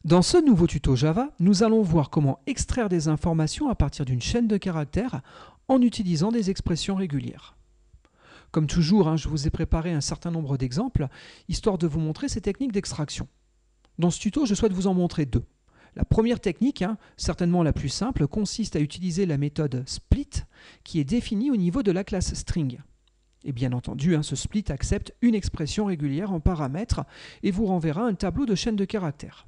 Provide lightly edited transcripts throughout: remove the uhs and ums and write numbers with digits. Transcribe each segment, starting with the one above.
Dans ce nouveau tuto Java, nous allons voir comment extraire des informations à partir d'une chaîne de caractères en utilisant des expressions régulières. Comme toujours, je vous ai préparé un certain nombre d'exemples, histoire de vous montrer ces techniques d'extraction. Dans ce tuto, je souhaite vous en montrer deux. La première technique, certainement la plus simple, consiste à utiliser la méthode split qui est définie au niveau de la classe string. Et bien entendu, ce split accepte une expression régulière en paramètres et vous renverra un tableau de chaîne de caractères.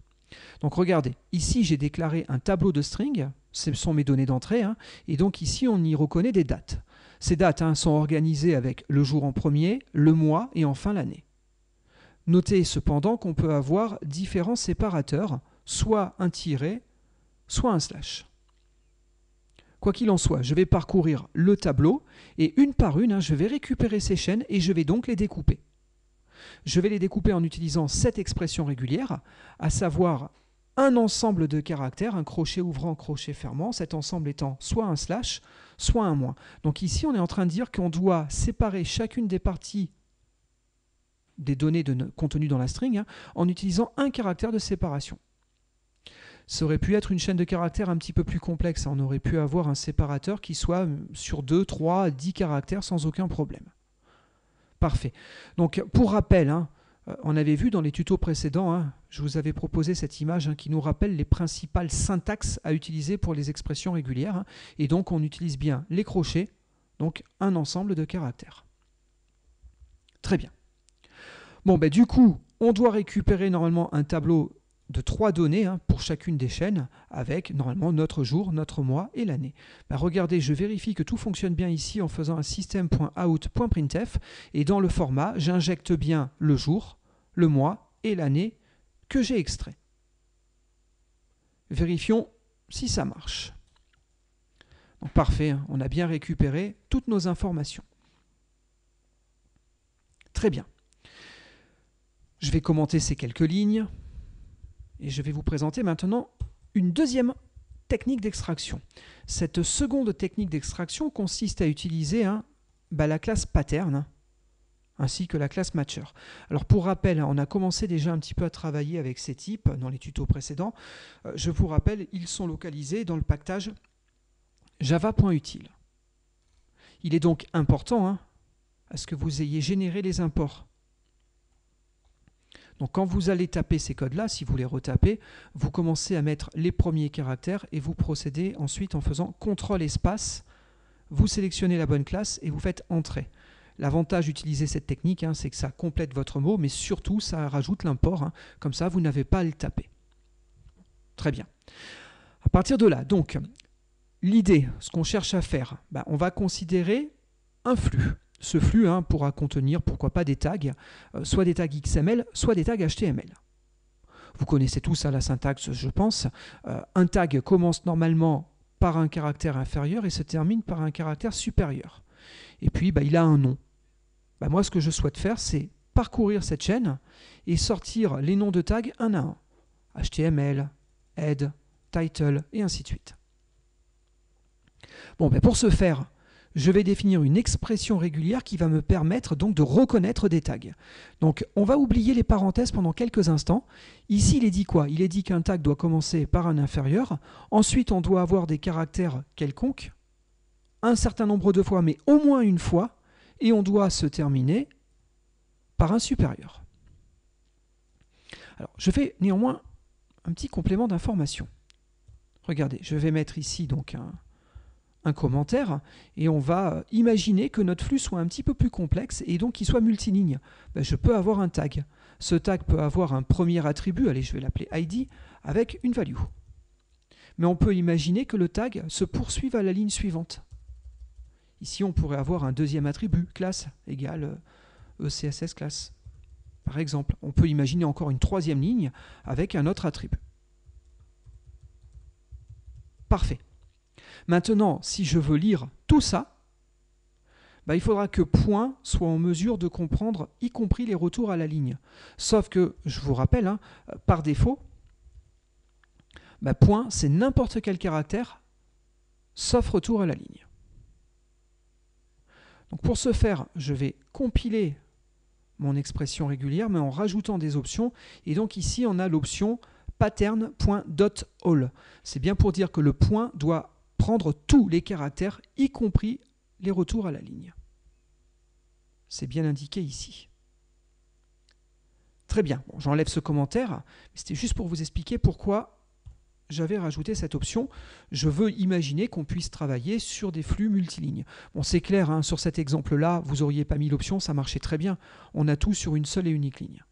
Donc regardez, ici j'ai déclaré un tableau de string, ce sont mes données d'entrée, et donc ici on y reconnaît des dates. Ces dates sont organisées avec le jour en premier, le mois et enfin l'année. Notez cependant qu'on peut avoir différents séparateurs, soit un tiret, soit un slash. Quoi qu'il en soit, je vais parcourir le tableau et une par une, je vais récupérer ces chaînes et je vais donc les découper. Je vais les découper en utilisant cette expression régulière, à savoir un ensemble de caractères, un crochet ouvrant, crochet fermant, cet ensemble étant soit un slash, soit un moins. Donc ici, on est en train de dire qu'on doit séparer chacune des parties des données contenues dans la string en utilisant un caractère de séparation. Ça aurait pu être une chaîne de caractères un petit peu plus complexe. On aurait pu avoir un séparateur qui soit sur 2, 3, 10 caractères sans aucun problème. Parfait. Donc pour rappel, on avait vu dans les tutos précédents, je vous avais proposé cette image qui nous rappelle les principales syntaxes à utiliser pour les expressions régulières. Et donc on utilise bien les crochets, donc un ensemble de caractères. Très bien. Bon, du coup, on doit récupérer normalement un tableau de 3 données pour chacune des chaînes, avec normalement notre jour, notre mois et l'année. Regardez, je vérifie que tout fonctionne bien ici en faisant un system.out.printf et dans le format, j'injecte bien le jour, le mois et l'année que j'ai extrait. Vérifions si ça marche. Donc, parfait, on a bien récupéré toutes nos informations. Très bien. Je vais commenter ces quelques lignes. Et je vais vous présenter maintenant une deuxième technique d'extraction. Cette seconde technique d'extraction consiste à utiliser la classe pattern ainsi que la classe matcher. Alors pour rappel, on a commencé déjà un petit peu à travailler avec ces types dans les tutos précédents. Je vous rappelle, ils sont localisés dans le package java.util. Il est donc important à ce que vous ayez généré les imports. Donc quand vous allez taper ces codes-là, si vous les retapez, vous commencez à mettre les premiers caractères et vous procédez ensuite en faisant CTRL espace, vous sélectionnez la bonne classe et vous faites Entrée. L'avantage d'utiliser cette technique, c'est que ça complète votre mot, mais surtout ça rajoute l'import, comme ça vous n'avez pas à le taper. Très bien. À partir de là, donc, l'idée, ce qu'on cherche à faire, on va considérer un flux. Ce flux pourra contenir, pourquoi pas, des tags, soit des tags XML, soit des tags HTML. Vous connaissez tous la syntaxe, je pense. Un tag commence normalement par un caractère inférieur et se termine par un caractère supérieur. Et puis, il a un nom. Moi, ce que je souhaite faire, c'est parcourir cette chaîne et sortir les noms de tags un à un. HTML, head, title, et ainsi de suite. Bon, pour ce faire, je vais définir une expression régulière qui va me permettre donc de reconnaître des tags. Donc on va oublier les parenthèses pendant quelques instants. Ici il est dit quoi? Il est dit qu'un tag doit commencer par un inférieur, ensuite on doit avoir des caractères quelconques, un certain nombre de fois, mais au moins une fois, et on doit se terminer par un supérieur. Alors je fais néanmoins un petit complément d'information. Regardez, je vais mettre ici donc un commentaire et on va imaginer que notre flux soit un petit peu plus complexe et donc qu'il soit multiligne. Je peux avoir un tag. Ce tag peut avoir un premier attribut, allez, je vais l'appeler ID, avec une value. Mais on peut imaginer que le tag se poursuive à la ligne suivante. Ici, on pourrait avoir un deuxième attribut, classe égale ECSS classe. Par exemple, on peut imaginer encore une troisième ligne avec un autre attribut. Parfait. Maintenant, si je veux lire tout ça, il faudra que point soit en mesure de comprendre, y compris les retours à la ligne. Sauf que, je vous rappelle, par défaut, point, c'est n'importe quel caractère, sauf retour à la ligne. Donc pour ce faire, je vais compiler mon expression régulière, mais en rajoutant des options. Et donc ici, on a l'option pattern.dotAll. C'est bien pour dire que le point doit prendre tous les caractères, y compris les retours à la ligne. C'est bien indiqué ici. Très bien, bon, j'enlève ce commentaire, c'était juste pour vous expliquer pourquoi j'avais rajouté cette option. Je veux imaginer qu'on puisse travailler sur des flux multilignes. Bon, c'est clair, hein, sur cet exemple-là, vous n'auriez pas mis l'option, ça marchait très bien. On a tout sur une seule et unique ligne.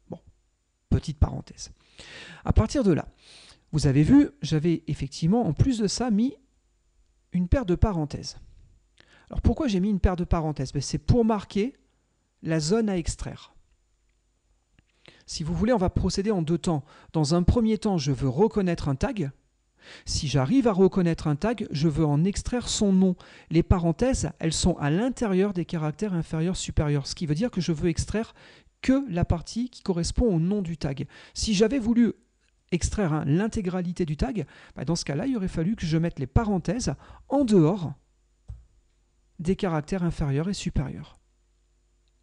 Bon, petite parenthèse. À partir de là, vous avez vu, j'avais effectivement, en plus de ça, mis une paire de parenthèses. Alors pourquoi j'ai mis une paire de parenthèses? C'est pour marquer la zone à extraire. Si vous voulez, on va procéder en deux temps. Dans un premier temps, je veux reconnaître un tag. Si j'arrive à reconnaître un tag, je veux en extraire son nom. Les parenthèses, elles sont à l'intérieur des caractères inférieurs supérieurs, ce qui veut dire que je veux extraire que la partie qui correspond au nom du tag. Si j'avais voulu extraire l'intégralité du tag, dans ce cas-là, il aurait fallu que je mette les parenthèses en dehors des caractères inférieurs et supérieurs.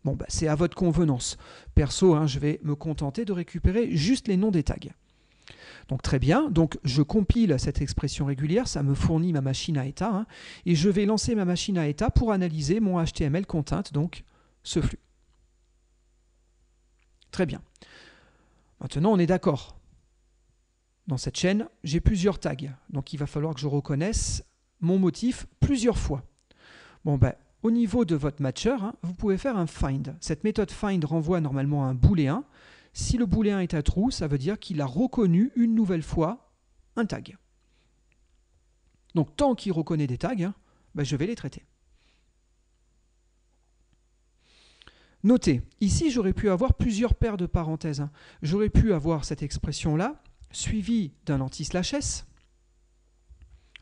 Bon, c'est à votre convenance. Perso, je vais me contenter de récupérer juste les noms des tags. Donc très bien, donc je compile cette expression régulière, ça me fournit ma machine à état, et je vais lancer ma machine à état pour analyser mon HTML content, donc ce flux. Très bien. Maintenant, on est d'accord. Dans cette chaîne, j'ai plusieurs tags, donc il va falloir que je reconnaisse mon motif plusieurs fois. Bon, au niveau de votre matcher, vous pouvez faire un find. Cette méthode find renvoie normalement à un booléen. Si le booléen est à true, ça veut dire qu'il a reconnu une nouvelle fois un tag. Donc tant qu'il reconnaît des tags, je vais les traiter. Notez, ici j'aurais pu avoir plusieurs paires de parenthèses. J'aurais pu avoir cette expression-là, suivie d'un anti/s.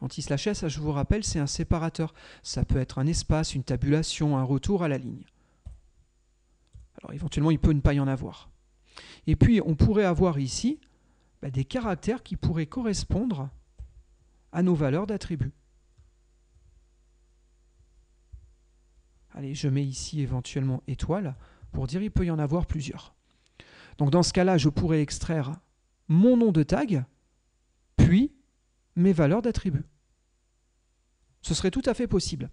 Anti/s, je vous rappelle, c'est un séparateur. Ça peut être un espace, une tabulation, un retour à la ligne. Alors éventuellement, il peut ne pas y en avoir. Et puis, on pourrait avoir ici des caractères qui pourraient correspondre à nos valeurs d'attributs. Allez, je mets ici éventuellement étoile pour dire qu'il peut y en avoir plusieurs. Donc dans ce cas-là, je pourrais extraire mon nom de tag, puis mes valeurs d'attributs. Ce serait tout à fait possible.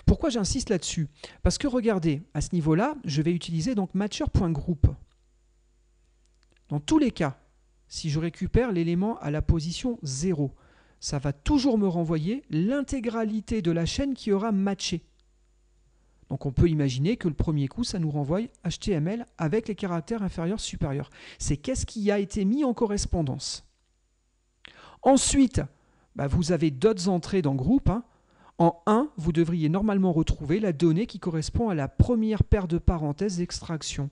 Pourquoi j'insiste là-dessus? Parce que regardez, à ce niveau-là, je vais utiliser donc matcher.group. Dans tous les cas, si je récupère l'élément à la position 0, ça va toujours me renvoyer l'intégralité de la chaîne qui aura matché. Donc on peut imaginer que le premier coup, ça nous renvoie HTML avec les caractères inférieurs supérieurs. C'est qu'est-ce qui a été mis en correspondance. Ensuite, vous avez d'autres entrées dans groupe. En 1, vous devriez normalement retrouver la donnée qui correspond à la première paire de parenthèses d'extraction.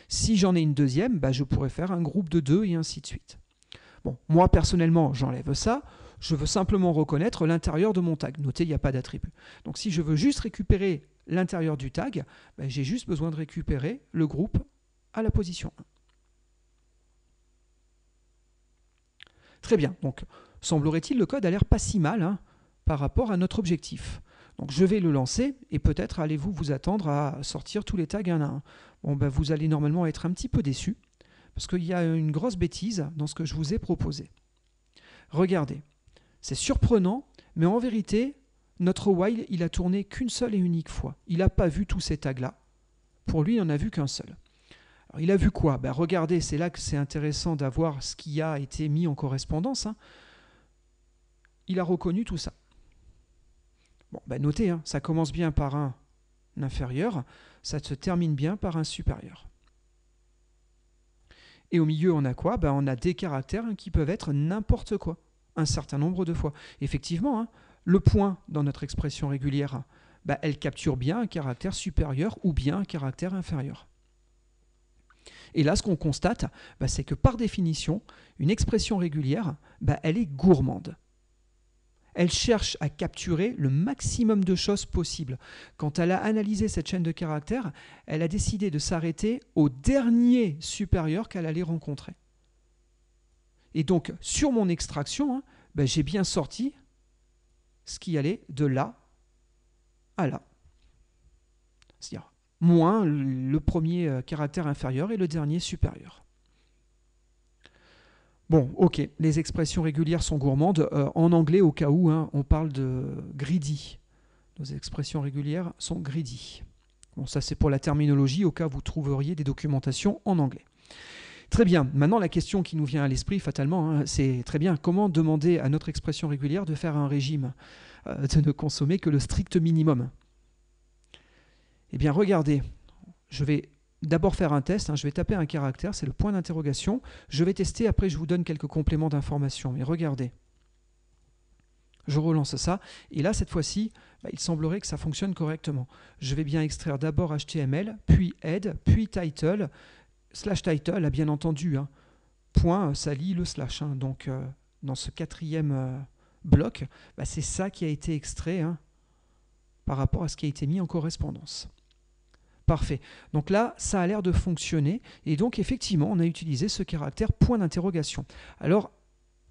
Si j'en ai une deuxième, je pourrais faire un groupe de 2 et ainsi de suite. Bon, moi personnellement, j'enlève ça. Je veux simplement reconnaître l'intérieur de mon tag. Notez, il n'y a pas d'attribut. Donc si je veux juste récupérer l'intérieur du tag, j'ai juste besoin de récupérer le groupe à la position 1. Très bien. Donc, semblerait-il, le code a l'air pas si mal par rapport à notre objectif. Donc je vais le lancer et peut-être allez-vous vous attendre à sortir tous les tags un à un. Bon, vous allez normalement être un petit peu déçus parce qu'il y a une grosse bêtise dans ce que je vous ai proposé. Regardez, c'est surprenant, mais en vérité, notre while, il a tourné qu'une seule et unique fois. Il n'a pas vu tous ces tags-là. Pour lui, il n'en a vu qu'un seul. Alors, il a vu quoi? Regardez, c'est là que c'est intéressant d'avoir ce qui a été mis en correspondance. Il a reconnu tout ça. Bon, notez, ça commence bien par un inférieur, ça se termine bien par un supérieur. Et au milieu, on a quoi? On a des caractères qui peuvent être n'importe quoi, un certain nombre de fois. Effectivement, le point dans notre expression régulière, elle capture bien un caractère supérieur ou bien un caractère inférieur. Et là, ce qu'on constate, c'est que par définition, une expression régulière, elle est gourmande. Elle cherche à capturer le maximum de choses possibles. Quand elle a analysé cette chaîne de caractères, elle a décidé de s'arrêter au dernier supérieur qu'elle allait rencontrer. Et donc, sur mon extraction, j'ai bien sorti ce qui allait de là à là. C'est-à-dire moins le premier caractère inférieur et le dernier supérieur. Bon, ok, les expressions régulières sont gourmandes. En anglais, au cas où, hein, on parle de greedy. Nos expressions régulières sont greedy. Bon, ça c'est pour la terminologie, au cas où vous trouveriez des documentations en anglais. Très bien, maintenant la question qui nous vient à l'esprit fatalement, hein, c'est très bien, comment demander à notre expression régulière de faire un régime, de ne consommer que le strict minimum? Eh bien regardez, je vais d'abord faire un test, hein, je vais taper un caractère, c'est le point d'interrogation, je vais tester, après je vous donne quelques compléments d'information, mais regardez. Je relance ça, et là, cette fois-ci, il semblerait que ça fonctionne correctement. Je vais bien extraire d'abord HTML, puis head, puis title, /title, bien entendu, hein. Point, ça lie le slash. Hein. Donc, dans ce quatrième bloc, c'est ça qui a été extrait, hein, par rapport à ce qui a été mis en correspondance. Parfait. Donc là, ça a l'air de fonctionner, et donc effectivement, on a utilisé ce caractère point d'interrogation. Alors,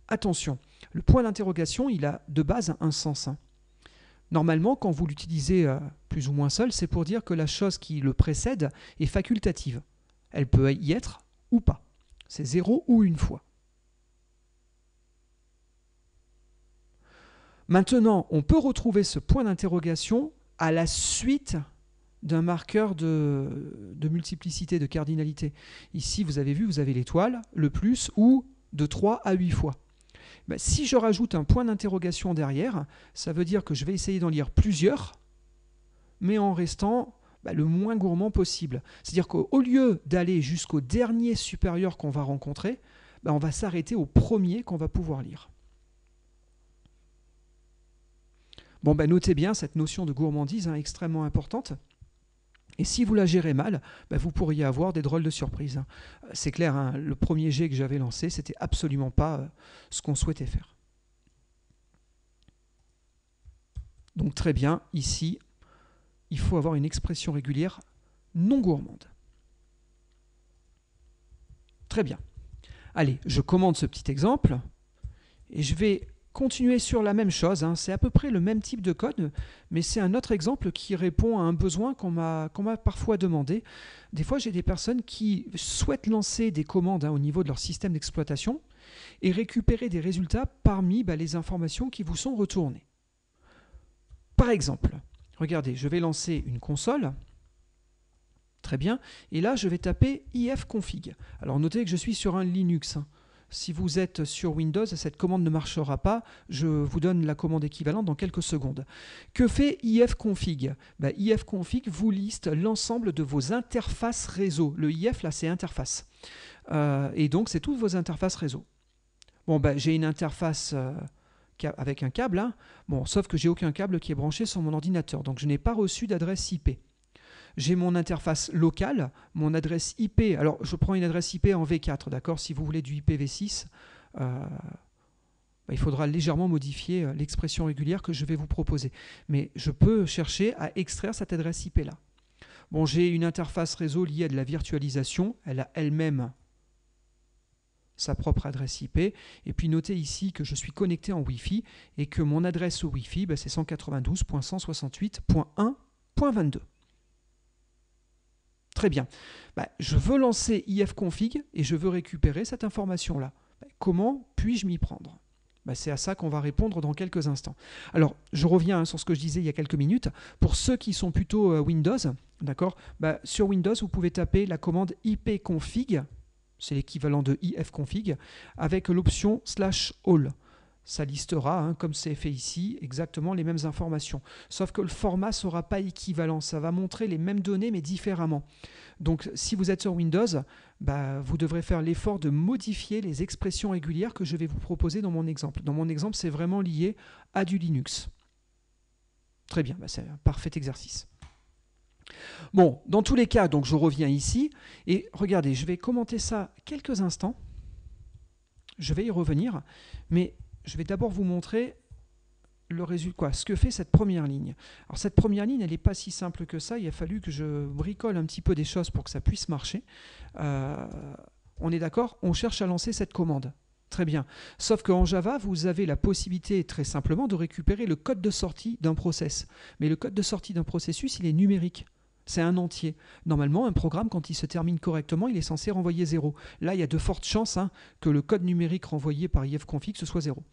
attention, le point d'interrogation, il a de base un sens. Hein. Normalement, quand vous l'utilisez plus ou moins seul, c'est pour dire que la chose qui le précède est facultative. Elle peut y être ou pas. C'est 0 ou une fois. Maintenant, on peut retrouver ce point d'interrogation à la suite d'un marqueur de multiplicité, de cardinalité. Ici, vous avez vu, vous avez l'étoile, le plus, ou de 3 à 8 fois. Si je rajoute un point d'interrogation derrière, ça veut dire que je vais essayer d'en lire plusieurs, mais en restant le moins gourmand possible. C'est-à-dire qu'au lieu d'aller jusqu'au dernier supérieur qu'on va rencontrer, on va s'arrêter au premier qu'on va pouvoir lire. Bon, notez bien cette notion de gourmandise, hein, extrêmement importante. Et si vous la gérez mal, vous pourriez avoir des drôles de surprises. C'est clair, hein, le premier jet que j'avais lancé, c'était absolument pas ce qu'on souhaitait faire. Donc très bien, ici, il faut avoir une expression régulière non gourmande. Très bien. Allez, je commande ce petit exemple et je vais continuer sur la même chose. Hein. C'est à peu près le même type de code, mais c'est un autre exemple qui répond à un besoin qu'on m'a parfois demandé. Des fois, j'ai des personnes qui souhaitent lancer des commandes au niveau de leur système d'exploitation et récupérer des résultats parmi les informations qui vous sont retournées. Par exemple, regardez, je vais lancer une console. Très bien. Et là, je vais taper ifconfig. Alors, notez que je suis sur un Linux. Hein. Si vous êtes sur Windows, cette commande ne marchera pas. Je vous donne la commande équivalente dans quelques secondes. Que fait ifconfig? Ifconfig vous liste l'ensemble de vos interfaces réseau. Le if, là, c'est interface. Et donc, c'est toutes vos interfaces réseau. Bon, j'ai une interface avec un câble. Hein. Bon, sauf que j'ai aucun câble qui est branché sur mon ordinateur. Donc, je n'ai pas reçu d'adresse IP. J'ai mon interface locale, mon adresse IP. Alors, je prends une adresse IP en V4, d'accord? Si vous voulez du IPv6, il faudra légèrement modifier l'expression régulière que je vais vous proposer. Mais je peux chercher à extraire cette adresse IP-là. Bon, j'ai une interface réseau liée à de la virtualisation. Elle a elle-même sa propre adresse IP. Et puis, notez ici que je suis connecté en Wi-Fi et que mon adresse au Wi-Fi, c'est 192.168.1.22. Très bien. Je veux lancer ifconfig et je veux récupérer cette information-là. Comment puis-je m'y prendre? C'est à ça qu'on va répondre dans quelques instants. Alors, je reviens sur ce que je disais il y a quelques minutes. Pour ceux qui sont plutôt Windows, d'accord, sur Windows, vous pouvez taper la commande ipconfig, c'est l'équivalent de ifconfig, avec l'option /all. Ça listera, comme c'est fait ici, exactement les mêmes informations. Sauf que le format ne sera pas équivalent. Ça va montrer les mêmes données, mais différemment. Donc, si vous êtes sur Windows, vous devrez faire l'effort de modifier les expressions régulières que je vais vous proposer dans mon exemple. Dans mon exemple, c'est vraiment lié à du Linux. Très bien, c'est un parfait exercice. Bon, dans tous les cas, donc je reviens ici. Et regardez, je vais commenter ça quelques instants. Je vais y revenir. Mais je vais d'abord vous montrer le résultat, ce que fait cette première ligne. Alors cette première ligne, elle n'est pas si simple que ça. Il a fallu que je bricole un petit peu des choses pour que ça puisse marcher. On est d'accord? On cherche à lancer cette commande. Très bien. Sauf qu'en Java, vous avez la possibilité très simplement de récupérer le code de sortie d'un process. Mais le code de sortie d'un processus, il est numérique. C'est un entier. Normalement, un programme, quand il se termine correctement, il est censé renvoyer 0. Là, il y a de fortes chances que le code numérique renvoyé par ifconfig, ce soit 0.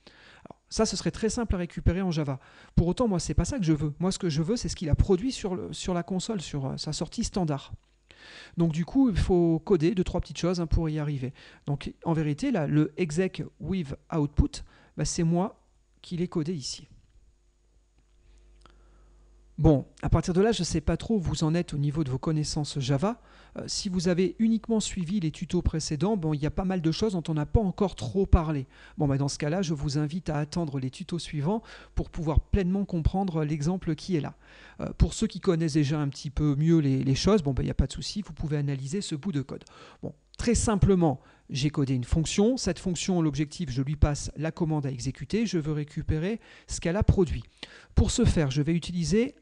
Alors, ça, ce serait très simple à récupérer en Java. Pour autant, moi, c'est pas ça que je veux. Moi, ce que je veux, c'est ce qu'il a produit sur la console, sur sa sortie standard. Donc du coup, il faut coder 2-3 petites choses pour y arriver. Donc en vérité, là, le exec with output, c'est moi qui l'ai codé ici. Bon, à partir de là, je ne sais pas trop où vous en êtes au niveau de vos connaissances Java. Si vous avez uniquement suivi les tutos précédents, il y a pas mal de choses dont on n'a pas encore trop parlé. Bon, dans ce cas-là, je vous invite à attendre les tutos suivants pour pouvoir pleinement comprendre l'exemple qui est là. Pour ceux qui connaissent déjà un petit peu mieux les choses, il n'y a pas de souci, vous pouvez analyser ce bout de code. Bon, très simplement, j'ai codé une fonction. Cette fonction, l'objectif, je lui passe la commande à exécuter. Je veux récupérer ce qu'elle a produit. Pour ce faire, je vais utiliser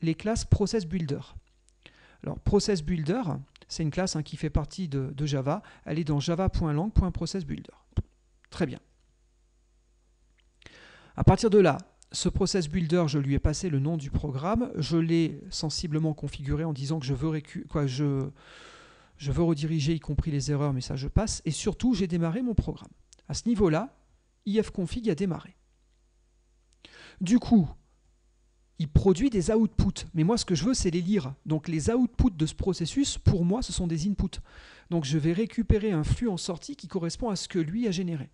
les classes ProcessBuilder. Alors, ProcessBuilder, c'est une classe qui fait partie de Java. Elle est dans java.lang.processBuilder. Très bien. À partir de là, ce ProcessBuilder, je lui ai passé le nom du programme. Je l'ai sensiblement configuré en disant que je veux rediriger, y compris les erreurs, mais ça, je passe. Et surtout, j'ai démarré mon programme. À ce niveau-là, ifconfig a démarré. Du coup, il produit des outputs, mais moi ce que je veux c'est les lire. Donc les outputs de ce processus, pour moi ce sont des inputs. Donc je vais récupérer un flux en sortie qui correspond à ce que lui a généré.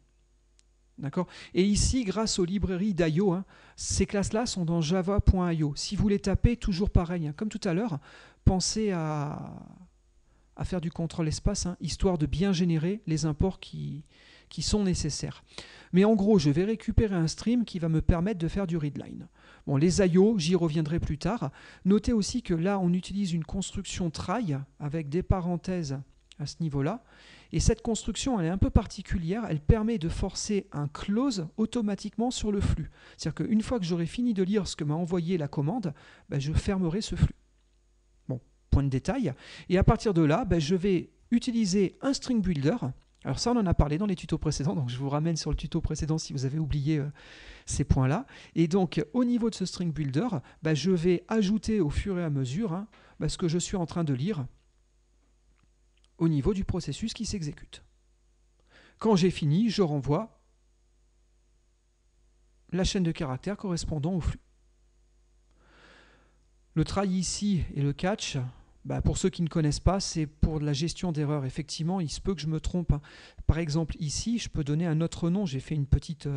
D'accord ? Et ici, grâce aux librairies d'IO, ces classes-là sont dans java.io. Si vous les tapez, toujours pareil, comme tout à l'heure, pensez à faire du contrôle espace, histoire de bien générer les imports qui sont nécessaires. Mais en gros, je vais récupérer un stream qui va me permettre de faire du readline. Bon, les IO, j'y reviendrai plus tard. Notez aussi que là, on utilise une construction try avec des parenthèses à ce niveau-là. Et cette construction, elle est un peu particulière. Elle permet de forcer un close automatiquement sur le flux. C'est-à-dire qu'une fois que j'aurai fini de lire ce que m'a envoyé la commande, je fermerai ce flux. Bon, point de détail. Et à partir de là, je vais utiliser un string builder. Alors ça, on en a parlé dans les tutos précédents, donc je vous ramène sur le tuto précédent si vous avez oublié ces points-là. Et donc, au niveau de ce string builder, je vais ajouter au fur et à mesure ce que je suis en train de lire au niveau du processus qui s'exécute. Quand j'ai fini, je renvoie la chaîne de caractères correspondant au flux. Le try ici et le catch, pour ceux qui ne connaissent pas, c'est pour la gestion d'erreurs. Effectivement, il se peut que je me trompe. Par exemple, ici, je peux donner un autre nom. J'ai fait une petite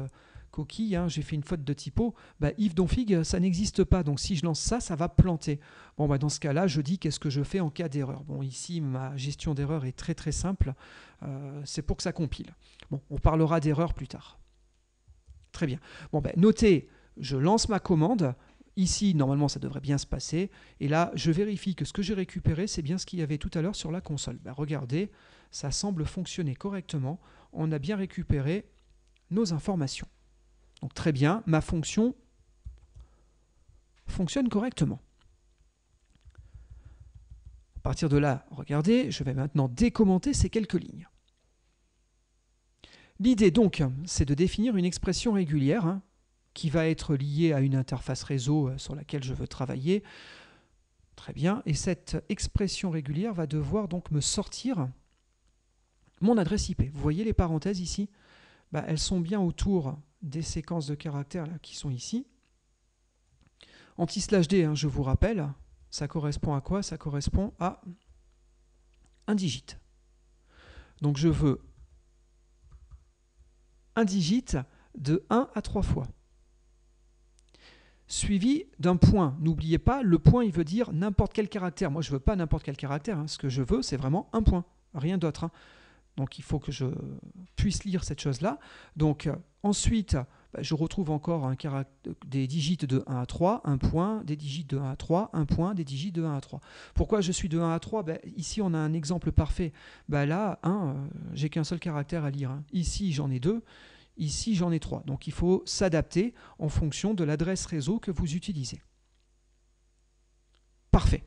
coquille, j'ai fait une faute de typo. Ifconfig, ça n'existe pas. Donc, si je lance ça, ça va planter. Bon, dans ce cas-là, je dis qu'est-ce que je fais en cas d'erreur. Bon, ici, ma gestion d'erreur est très très simple. C'est pour que ça compile. Bon, on parlera d'erreur plus tard. Très bien. Bon, notez, je lance ma commande. Ici, normalement, ça devrait bien se passer. Et là, je vérifie que ce que j'ai récupéré, c'est bien ce qu'il y avait tout à l'heure sur la console. Regardez, ça semble fonctionner correctement. On a bien récupéré nos informations. Donc très bien, ma fonction fonctionne correctement. À partir de là, regardez, je vais maintenant décommenter ces quelques lignes. L'idée donc, c'est de définir une expression régulière qui va être liée à une interface réseau sur laquelle je veux travailler. Très bien. Et cette expression régulière va devoir donc me sortir mon adresse IP. Vous voyez les parenthèses ici ? Elles sont bien autour des séquences de caractères là, qui sont ici. Anti/D, je vous rappelle, ça correspond à quoi? Ça correspond à un digit. Donc je veux un digit de 1 à 3 fois. Suivi d'un point. N'oubliez pas, le point, il veut dire n'importe quel caractère. Moi, je ne veux pas n'importe quel caractère. Ce que je veux, c'est vraiment un point, rien d'autre. Donc, il faut que je puisse lire cette chose-là. Donc, ensuite, je retrouve encore des digits de 1 à 3, un point, des digits de 1 à 3, un point, des digits de 1 à 3. Pourquoi je suis de 1 à 3 ? Ici, on a un exemple parfait. Là, 1, j'ai qu'un seul caractère à lire. Ici, j'en ai 2. Ici, j'en ai 3. Donc, il faut s'adapter en fonction de l'adresse réseau que vous utilisez. Parfait.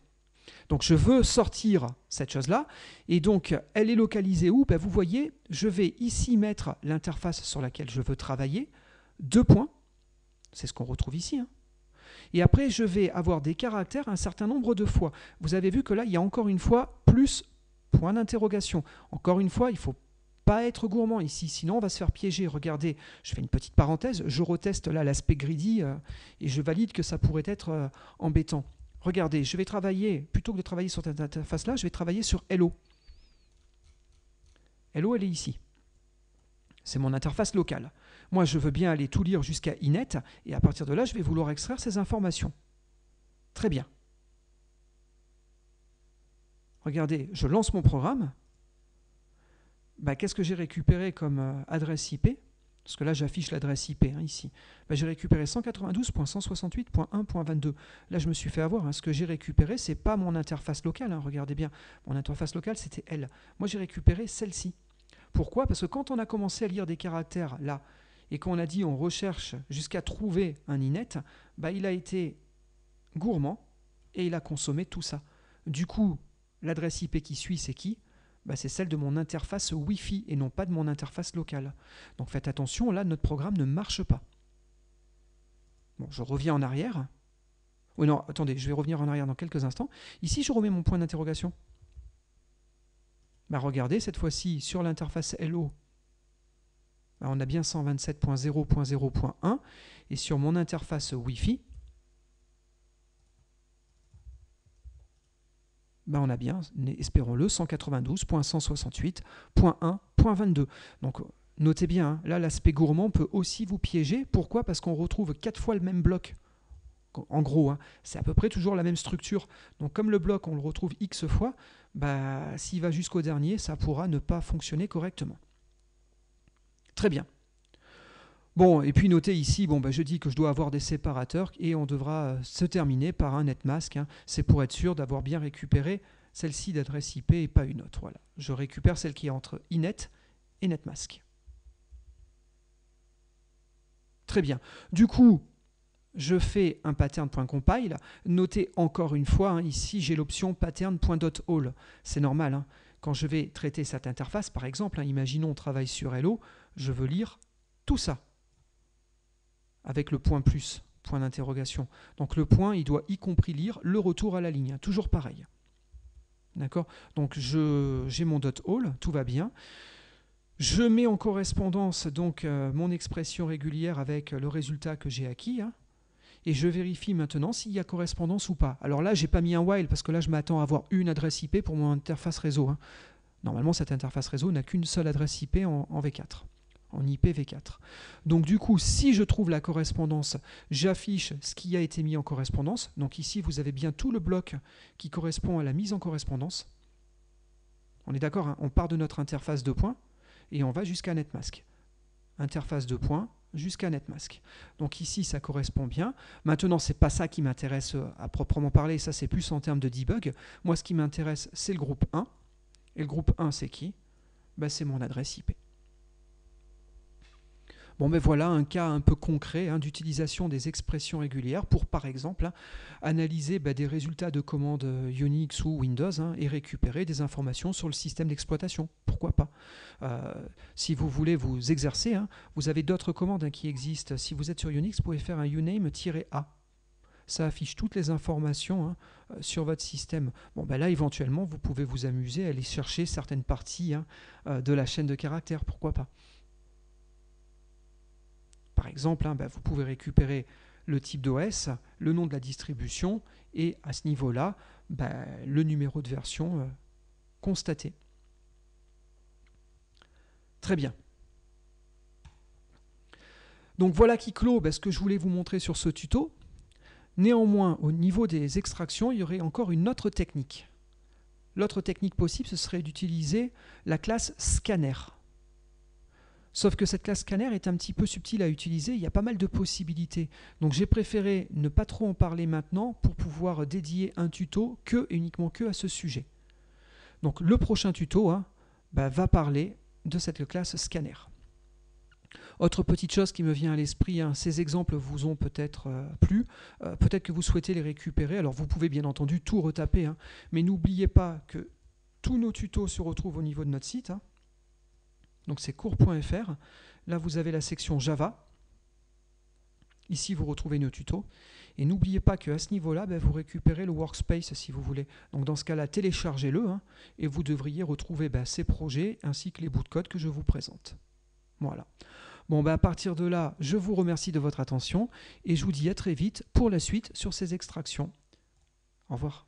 Donc, je veux sortir cette chose-là. Et donc, elle est localisée où ? Vous voyez, je vais ici mettre l'interface sur laquelle je veux travailler. 2 points. C'est ce qu'on retrouve ici. Et après, je vais avoir des caractères un certain nombre de fois. Vous avez vu que là, il y a encore une fois plus point d'interrogation. Encore une fois, il ne faut pas être gourmand ici, sinon on va se faire piéger. Regardez, je fais une petite parenthèse, je reteste là l'aspect greedy et je valide que ça pourrait être embêtant. Regardez, je vais travailler, plutôt que de travailler sur cette interface-là, je vais travailler sur Hello. Hello, elle est ici. C'est mon interface locale. Moi, je veux bien aller tout lire jusqu'à inet, et à partir de là, je vais vouloir extraire ces informations. Très bien. Regardez, je lance mon programme. Qu'est-ce que j'ai récupéré comme adresse IP? Parce que là, j'affiche l'adresse IP ici. J'ai récupéré 192.168.1.22. Là, je me suis fait avoir. Ce que j'ai récupéré, ce n'est pas mon interface locale. Regardez bien, mon interface locale, c'était elle. Moi, j'ai récupéré celle-ci. Pourquoi? Parce que quand on a commencé à lire des caractères là, et qu'on a dit on recherche jusqu'à trouver un inet, il a été gourmand et il a consommé tout ça. Du coup, l'adresse IP qui suit, c'est qui? C'est celle de mon interface Wi-Fi et non pas de mon interface locale. Donc faites attention, là, notre programme ne marche pas. Bon, je reviens en arrière. Oui, non, attendez, je vais revenir en arrière dans quelques instants. Ici, je remets mon point d'interrogation. Regardez, cette fois-ci, sur l'interface Hello, on a bien 127.0.0.1 et sur mon interface Wi-Fi, on a bien, espérons-le, 192.168.1.22. Donc notez bien, là l'aspect gourmand peut aussi vous piéger. Pourquoi? Parce qu'on retrouve 4 fois le même bloc. En gros, c'est à peu près toujours la même structure. Donc comme le bloc, on le retrouve X fois, s'il va jusqu'au dernier, ça pourra ne pas fonctionner correctement. Très bien. Bon, et puis notez ici, je dis que je dois avoir des séparateurs et on devra se terminer par un netmask. C'est pour être sûr d'avoir bien récupéré celle-ci d'adresse IP et pas une autre. Voilà. Je récupère celle qui est entre inet et netmask. Très bien. Du coup, je fais un pattern.compile. Notez encore une fois, ici j'ai l'option pattern.all. C'est normal. Quand je vais traiter cette interface, par exemple, imaginons on travaille sur Hello, je veux lire tout ça avec le point plus, point d'interrogation. Donc le point, il doit y compris lire le retour à la ligne. Toujours pareil. D'accord? Donc j'ai mon .all, tout va bien. Je mets en correspondance donc mon expression régulière avec le résultat que j'ai acquis. Et je vérifie maintenant s'il y a correspondance ou pas. Alors là, je n'ai pas mis un while parce que là, je m'attends à avoir une adresse IP pour mon interface réseau. Normalement, cette interface réseau n'a qu'une seule adresse IP en V4, en IPv4. Donc du coup, si je trouve la correspondance, j'affiche ce qui a été mis en correspondance. Donc ici, vous avez bien tout le bloc qui correspond à la mise en correspondance. On est d'accord, on part de notre interface de points et on va jusqu'à netmask. Interface de points jusqu'à netmask. Donc ici, ça correspond bien. Maintenant, ce n'est pas ça qui m'intéresse à proprement parler, ça c'est plus en termes de debug. Moi, ce qui m'intéresse, c'est le groupe 1. Et le groupe 1, c'est qui? C'est mon adresse IP. Bon, voilà un cas un peu concret d'utilisation des expressions régulières pour, par exemple, analyser des résultats de commandes Unix ou Windows et récupérer des informations sur le système d'exploitation. Pourquoi pas? Si vous voulez vous exercer, vous avez d'autres commandes qui existent. Si vous êtes sur Unix, vous pouvez faire un uname-a. Ça affiche toutes les informations sur votre système. Bon, là, éventuellement, vous pouvez vous amuser à aller chercher certaines parties de la chaîne de caractères. Pourquoi pas? Par exemple, vous pouvez récupérer le type d'OS, le nom de la distribution et à ce niveau-là, le numéro de version constaté. Très bien. Donc voilà qui clôt ce que je voulais vous montrer sur ce tuto. Néanmoins, au niveau des extractions, il y aurait encore une autre technique. L'autre technique possible, ce serait d'utiliser la classe scanner. Sauf que cette classe scanner est un petit peu subtile à utiliser, il y a pas mal de possibilités. Donc j'ai préféré ne pas trop en parler maintenant pour pouvoir dédier un tuto uniquement à ce sujet. Donc le prochain tuto va parler de cette classe scanner. Autre petite chose qui me vient à l'esprit, ces exemples vous ont peut-être plu, peut-être que vous souhaitez les récupérer, alors vous pouvez bien entendu tout retaper, mais n'oubliez pas que tous nos tutos se retrouvent au niveau de notre site. Donc c'est cours.fr. Là, vous avez la section Java. Ici, vous retrouvez nos tutos. Et n'oubliez pas qu'à ce niveau-là, vous récupérez le workspace si vous voulez. Donc dans ce cas-là, téléchargez-le et vous devriez retrouver ces projets ainsi que les bouts de code que je vous présente. Voilà. Bon, à partir de là, je vous remercie de votre attention et je vous dis à très vite pour la suite sur ces extractions. Au revoir.